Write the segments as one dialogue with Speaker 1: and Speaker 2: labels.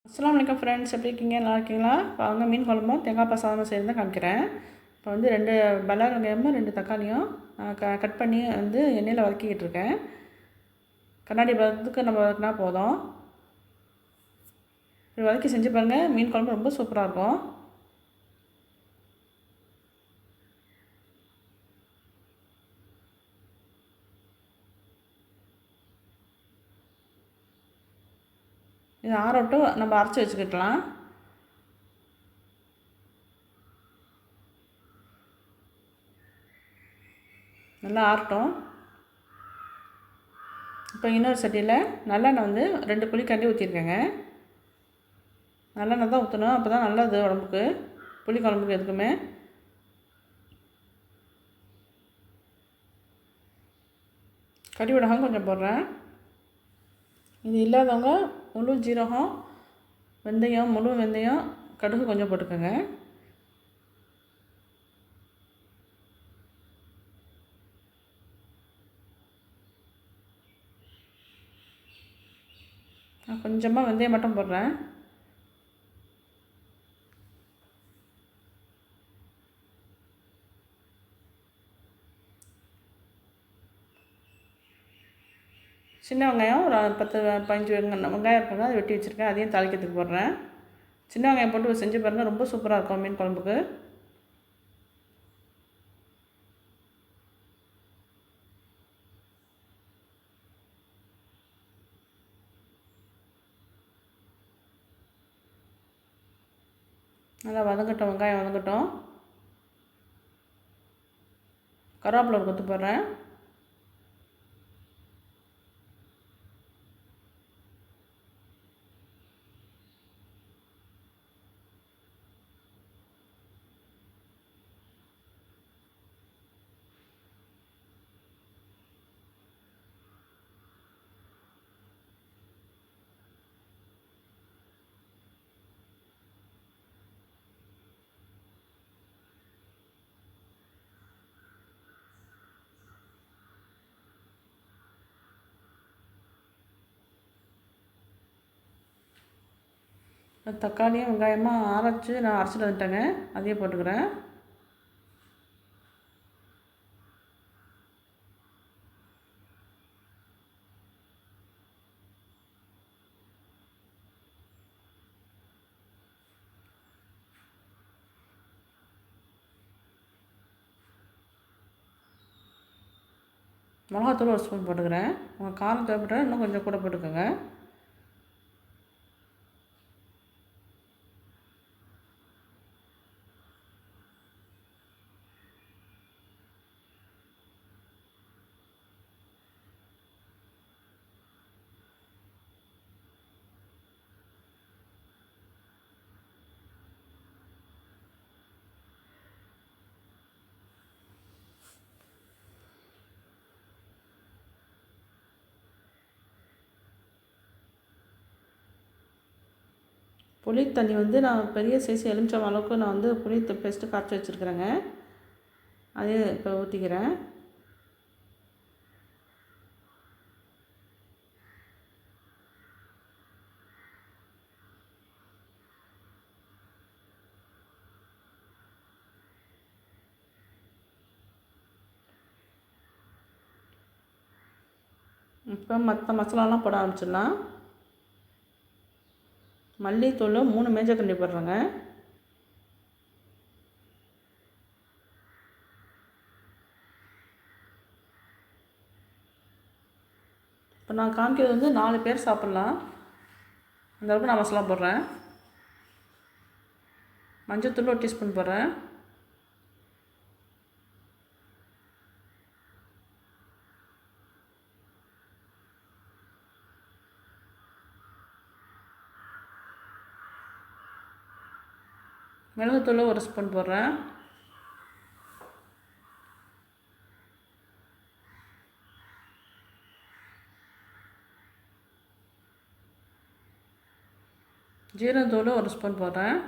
Speaker 1: அஸ்ஸலாமு அலைக்கும் ஃப்ரெண்ட்ஸ், எப்படி இருக்கீங்க? நல்லா இருக்கீங்களா? வாங்க மீன் குழம்பும் தேங்காய் பால் சாதமும் செய்து தான் காமிக்கிறேன். இப்போ வந்து 2 பல்லாரி வெங்காயமும் 2 தக்காளியும் கட் பண்ணி வந்து எண்ணெயில் வதக்கிக்கிட்டு இருக்கேன். கண்ணாடி பதத்துக்கு நம்ம வதக்கினா போதும். இப்படி வதக்கி செஞ்சு பாருங்கள், மீன் குழம்பு ரொம்ப சூப்பராக இருக்கும். இது ஆறட்டும், நம்ம அரைச்சி வச்சுக்கிட்டலாம். நல்லா ஆறட்டும். இப்போ இன்னொரு சட்டியில் நல்லெண்ணெய் வந்து 2 புளிக்கரண்டி ஊற்றிருக்கேங்க. நல்லெண்ணெய் தான் ஊற்றணும், அப்போ தான் நல்லது உடம்புக்கு, புளி குழம்புக்கு எதுக்குமே. கறி வடகம் கொஞ்சம் போடுறேன். இது இல்லாதவங்க முழு ஜீரகம், வெந்தயம், முழு வெந்தயம், கடுகு கொஞ்சம் போட்டுக்கோங்க. நான் கொஞ்சமாக வெந்தயம் மட்டும் போடுறேன். சின்ன வெங்காயம் ஒரு 10 15 வெங்காயம் இருக்குங்க, அதை வெட்டி வச்சுருக்கேன். அதையும் தாளிக்கிறதுக்கு போடுறேன். சின்ன வெங்காயம் போட்டு செஞ்சு பாருங்கள், ரொம்ப சூப்பராக இருக்கும் மீன் குழம்புக்கு. நல்லா வதங்கட்டும், வெங்காயம் வதங்கட்டும். கருவேப்பிலை ஒரு கொத்து போடுறேன். தக்காளியும் வெங்காயமாக அரைச்சி நான் அரைச்சிட்டு வந்துட்டேங்க, அதையே போட்டுக்கிறேன். மிளகாத்தூள் ஒரு ஸ்பூன் போட்டுக்கிறேன். உங்கள் காரம் தேவைப்பட்டால் இன்னும் கொஞ்சம் கூட போட்டுக்கோங்க. புளி தண்ணி வந்து நான் பெரிய சைஸ் எலுமிச்சம் அளவுக்கு நான் வந்து புளி பேஸ்ட்டு கரைச்சி வச்சுருக்கிறேங்க. அதே இப்போ ஊற்றிக்கிறேன். இப்போ மற்ற மசாலாலாம் போட ஆரம்பிச்சிடலாம். மல்லித்தூள் 3 மேஜைக்கரண்டி போடுறேங்க. இப்போ நான் காமிக்கிறது வந்து 4 பேர் சாப்பிட்லாம், அந்த அளவுக்கு நான் மசாலா போடுறேன். மஞ்சள்தூள் 1 டீஸ்பூன் போடுறேன். மிளகுத்தூள் 1 ஸ்பூன் போடுறேன். ஜீரகத்தூள் 1 ஸ்பூன் போடுறேன்.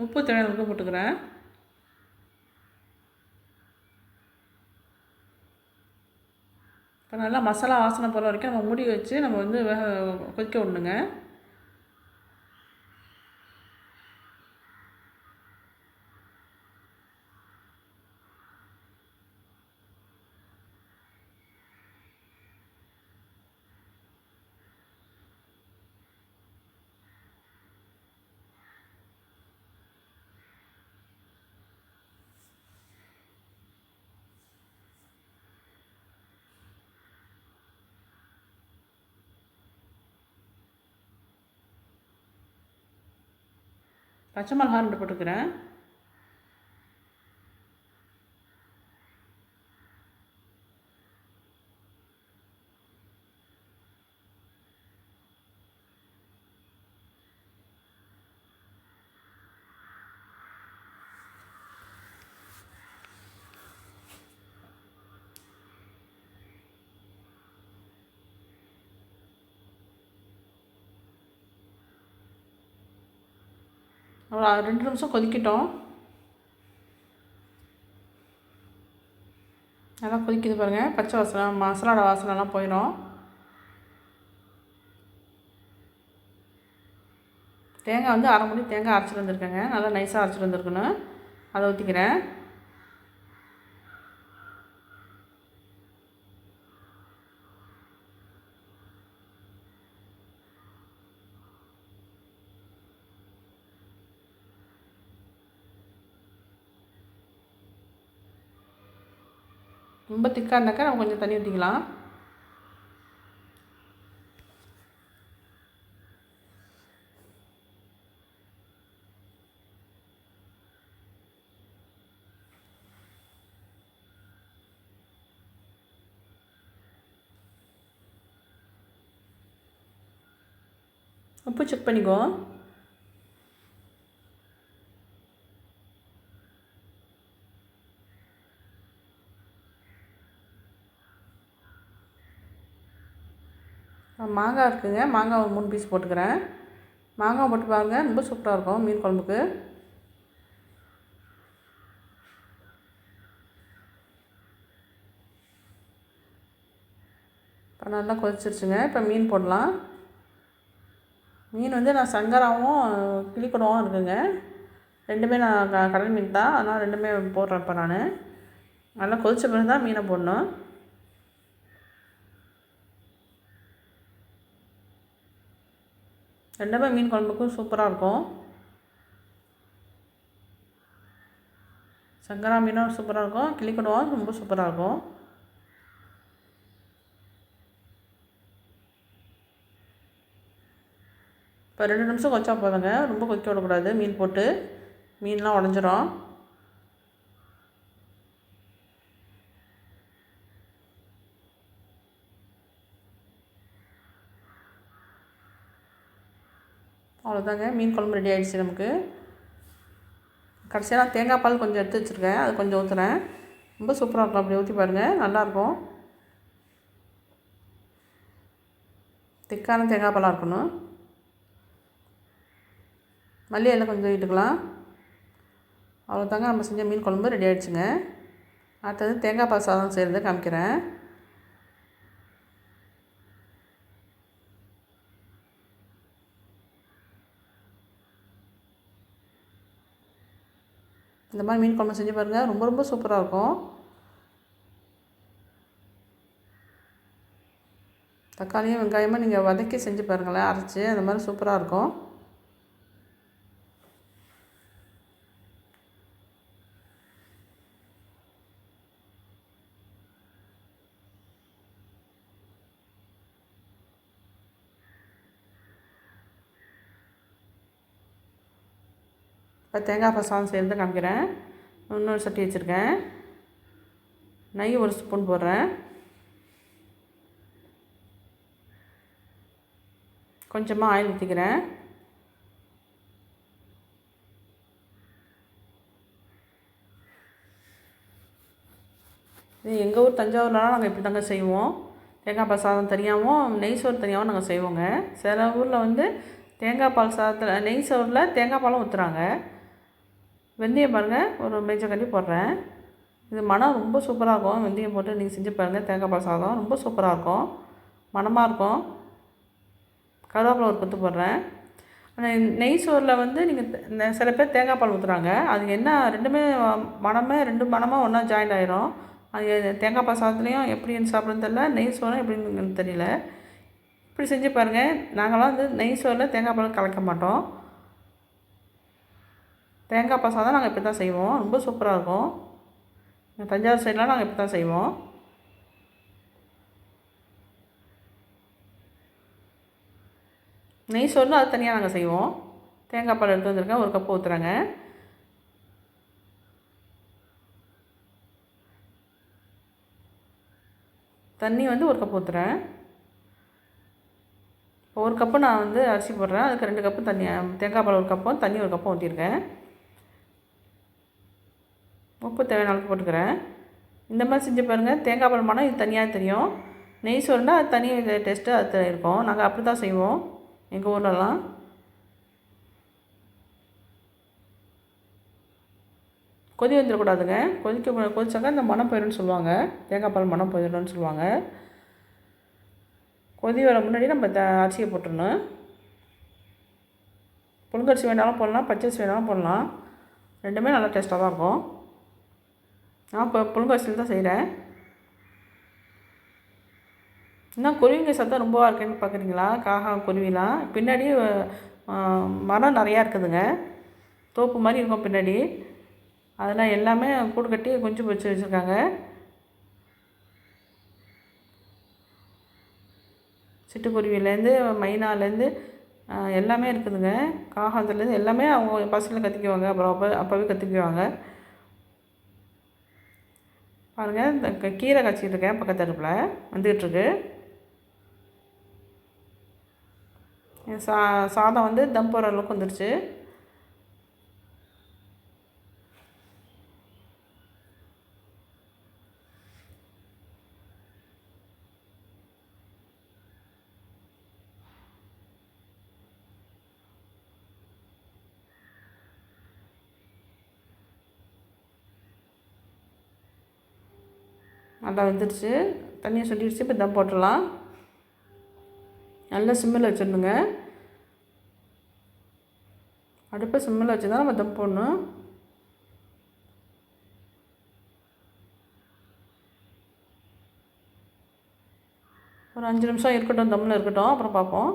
Speaker 1: உப்பு தேவையான அளவுக்கு போட்டுக்கிறேன். இப்போ நல்லா மசாலா வாசனை போகிற வரைக்கும் நம்ம மூடி வச்சு நம்ம வந்து கொதிக்க விடணுங்க. பச்சை மிளகா 2 போட்டுக்கிறேன். அவ்வளோ 2 நிமிஷம் கொதிக்கட்டும். நல்லா கொதிக்குது பாருங்கள். பச்சை வாசனை மசாலோட வாசனைலாம் போயிடும். தேங்காய் வந்து 1/2 மூடி தேங்காய் அரைச்சிட்டு வந்துருக்கேங்க. நல்லா நைஸாக அரைச்சிட்டு வந்துருக்கணும். அதை ஊற்றிக்கிறேன். ரொம்ப திக்காக இருந்தாக்கா நம்ம கொஞ்சம் தண்ணி ஊற்றிக்கலாம். உப்பு செக் பண்ணிக்கோ. மாங்காய் இருக்குதுங்க. மாங்காய் ஒரு 3 பீஸ் போட்டுக்கிறேன். மாங்காய் போட்டு பாருங்கள், ரொம்ப சூப்பராக இருக்கும் மீன் குழம்புக்கு. இப்போ நல்லா கொதிச்சிருச்சுங்க. இப்போ மீன் போடலாம். மீன் வந்து நான் சங்கராவும் கிளிக்கொடவும் இருக்குங்க. 2மே நான் கடல் மீன் தான், அதனால் 2மே போடுறேன். இப்போ நான் நல்லா கொதிச்ச பிறகு தான் மீனை போடணும். ரெண்டுமே மீன் குழம்புக்கும் சூப்பராக இருக்கும். சங்கரா மீனும் சூப்பராக இருக்கும், கிளிக்கொடவும் ரொம்ப சூப்பராக இருக்கும். இப்போ 2 நிமிஷம் கொதிச்சா போதுங்க. ரொம்ப கொதிக்க விடக்கூடாது. மீன் போட்டு மீன்லாம் உடஞ்சிரும். அவ்வளோதாங்க, மீன் குழம்பு ரெடி ஆகிடுச்சு நமக்கு. கடைசியாக நான் தேங்காய் பால் கொஞ்சம் எடுத்து வச்சுருக்கேன், அது கொஞ்சம் ஊற்றுறேன். ரொம்ப சூப்பராக இருக்கும். அப்படி ஊற்றி பாருங்கள், நல்லாயிருக்கும். திக்கான தேங்காய் பாலாக இருக்கணும். மல்லி எல்லாம் கொஞ்சம் இட்டுக்கலாம். அவ்வளோதாங்க, நம்ம செஞ்ச மீன் குழம்பு ரெடி ஆகிடுச்சுங்க. அடுத்தது தேங்காய் பால் சாதம் செய்கிறத காமிக்கிறேன். இந்த மாதிரி மீன் குழம்பு செஞ்சு பாருங்கள், ரொம்ப ரொம்ப சூப்பராக இருக்கும். தக்காளியும் வெங்காயமும் நீங்கள் வதக்கி செஞ்சு பாருங்களேன், அரைச்சி அந்த மாதிரி சூப்பராக இருக்கும். இப்போ தேங்காய் பால் சாதம் செய்கிறத காமிக்கிறேன். இன்னொரு சட்டி வச்சுருக்கேன். நெய் 1 ஸ்பூன் போடுறேன். கொஞ்சமாக ஆயில் ஊற்றிக்கிறேன். இது எங்கள் ஊர் தஞ்சாவூர்லாம் நாங்கள் இப்படி தாங்க செய்வோம். தேங்காய் பால் சாதம் தனியாகவும் நெய் சோறு தனியாகவும் நாங்கள் செய்வோங்க. சில ஊரில் வந்து தேங்காய் பால் சாதத்தில் நெய் சோறில் தேங்காய் பாலும் ஊற்றுறாங்க. வெந்தயம் பாருங்கள், ஒரு மேஜர் கண்டி போடுறேன். இது மனம் ரொம்ப சூப்பராக இருக்கும். வெந்தயம் போட்டு நீங்கள் செஞ்சு பாருங்கள். தேங்காய் பால் சாதம் ரொம்ப சூப்பராக இருக்கும், மணமாக இருக்கும். கருவேப்பிலை ஒரு கொத்து போடுறேன். அந்த நெய் சோறில் வந்து நீங்கள் சில பேர் தேங்காய் பால் ஊற்றுறாங்க. அது என்ன ரெண்டுமே ரெண்டு மணமாக ஒன்றா ஜாயிண்ட் ஆகிரும். அது தேங்காய் பால் சாதத்துலேயும் எப்படின்னு சாப்பிட்றதுன்னு தெரியல, நெய் சோறும் எப்படின்னு தெரியல. இப்படி செஞ்சு பாருங்கள். நாங்கள்லாம் வந்து நெய் சோறில் தேங்காய் பால் கலக்க மாட்டோம். தேங்காய் பால் சாதம் நாங்கள் இப்படி தான் செய்வோம். ரொம்ப சூப்பராக இருக்கும். தஞ்சாவூர் சைட்லாம் நாங்கள் இப்படி தான் செய்வோம். நெய் சோறுனா அது தனியாக நாங்கள் செய்வோம். தேங்காய் பால் எடுத்து வந்திருக்கேன், ஒரு கப்பு ஊற்றுறாங்க. தண்ணி வந்து ஒரு கப்பு ஊற்றுறேன். இப்போ ஒரு கப்பு நான் வந்து அரிசி போடுறேன், அதுக்கு 2 கப்பு தண்ணி, தேங்காய் பால் ஒரு கப்பும் தண்ணி ஒரு கப்பும் ஊற்றிருக்கேன். உப்பு தேவையான அளவுக்கு போட்டுக்கிறேன். இந்த மாதிரி செஞ்சு பாருங்கள். தேங்காய் பால் மணம் இது தனியாக தெரியும். நெய் சோறுனா அது தனி டேஸ்ட்டு அது இருக்கும். நாங்கள் அப்படி தான் செய்வோம் எங்கள் ஊர்லலாம். கொதி வந்துடக்கூடாதுங்க. கொதிச்சாக்கா இந்த மணம் போயிடும்னு சொல்லுவாங்க. தேங்காய் பால் மணம் போயிடும்னு சொல்லுவாங்க. கொதி வர முன்னாடி நம்ம அரிசியை போட்டுடணும். புழுங்கரிசி வேணாலும் போடலாம், பச்சரிசி வேணாலும் போடலாம். ரெண்டுமே நல்லா டேஸ்ட்டாக தான் இருக்கும். நான் இப்போ புழுங்கரிசியில் தான் செய்கிறேன். இன்னும் குருவிங்க சத்தம் ரொம்ப இருக்குன்னு பார்க்குறீங்களா? காகா குருவிலாம் பின்னாடி மரம் நிறையா இருக்குதுங்க. தோப்பு மாதிரி இருக்கும் பின்னாடி. அதெல்லாம் எல்லாமே கூடு கட்டி குஞ்சு பொரிச்சு வச்சுருக்காங்க. சிட்டுக்குருவிலேருந்து மைனாலேருந்து எல்லாமே இருக்குதுங்க. காகத்துலேருந்து எல்லாமே அவங்க பசங்களை கற்றுக்குவாங்க. அப்புறம் அப்போவே கற்றுக்குவாங்க. பாருங்கள், இந்த கீரை காய்ச்சிட்டு இருக்கேன். பக்கத்து அடுப்பில் வந்துக்கிட்டுருக்கு. சாதம் வந்து தம் போகிற அளவுக்கு வந்துடுச்சு. நல்லா வந்துடுச்சு. தண்ணியை சுண்டிடுச்சு. இப்போ தம் போட்டுடலாம். நல்லா சிம்மில் வச்சிடணுங்க. அடுப்பை சிம்மில் வச்சு தான் நம்ம தம் போடணும். ஒரு 5 நிமிஷம் இருக்கட்டும், தம்மில் இருக்கட்டும், அப்புறம் பார்ப்போம்.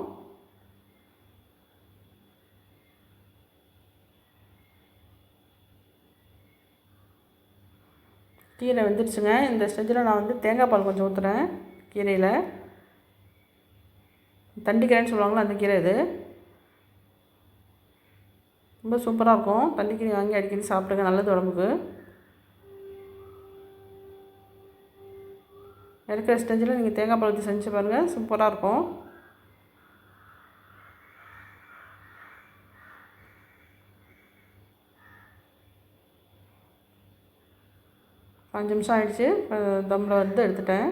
Speaker 1: கீரை வெந்துடுச்சுங்க. இந்த ஸ்டேஜில் நான் வந்து தேங்காய் பால் கொஞ்சம் ஊற்றுறேன் கீரையில். தண்டிக்கீரைன்னு சொல்லுவாங்களா, அந்த கீரை இது. ரொம்ப சூப்பராக இருக்கும். தண்டிக்கீரை வாங்கி அடிக்கடி சாப்பிடுங்க, நல்லது உடம்புக்கு. இருக்கிற ஸ்டேஜில் நீங்கள் தேங்காய் பால் ஊற்றி செஞ்சு பாருங்கள், சூப்பராக இருக்கும். இப்போ 5 நிமிஷம் ஆகிடுச்சு. இப்போ தம்மில் வந்து எடுத்துட்டேன்.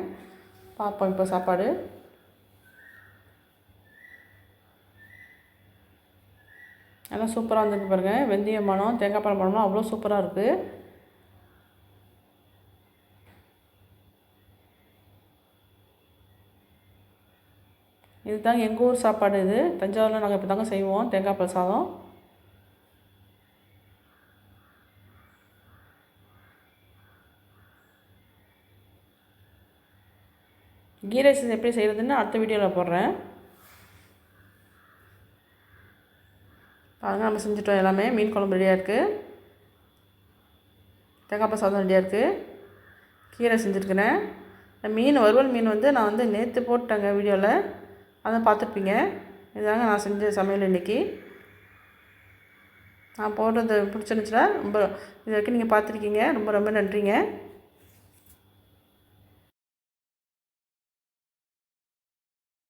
Speaker 1: பார்ப்போம் இப்போ சாப்பாடு. எல்லாம் சூப்பராக வந்துருக்கு பாருங்கள். வெந்தயம் மணம், தேங்காய் பால் மணம்லாம் அவ்வளோ சூப்பராக இருக்குது. இதுதாங்க எங்கள் ஊர் சாப்பாடு. இது தஞ்சாவூரில் நாங்கள் இப்படி தாங்க செய்வோம், தேங்காய் பால் சாதம். கீ ரைஸ் எப்படி செய்கிறதுன்னு அடுத்த வீடியோவில் போடுறேன். பாருங்கள், நம்ம செஞ்சுட்டோம் எல்லாமே. மீன் குழம்பு ரெடியாக இருக்குது. தேங்காய் பால் சாதம் ரெடியாக இருக்குது. கீரை செஞ்சுருக்கிறேன். வறுவல் மீன் வந்து நான் வந்து நேற்று போட்டேங்க வீடியோவில், அதை பார்த்துருப்பீங்க. இதுதாங்க நான் செஞ்ச சமையல் இன்றைக்கி. நான் போடுறது பிடிச்சிருந்துச்சுன்னா ரொம்ப இது வரைக்கும் நீங்கள் பார்த்துருக்கீங்க. ரொம்ப ரொம்ப நன்றிங்க.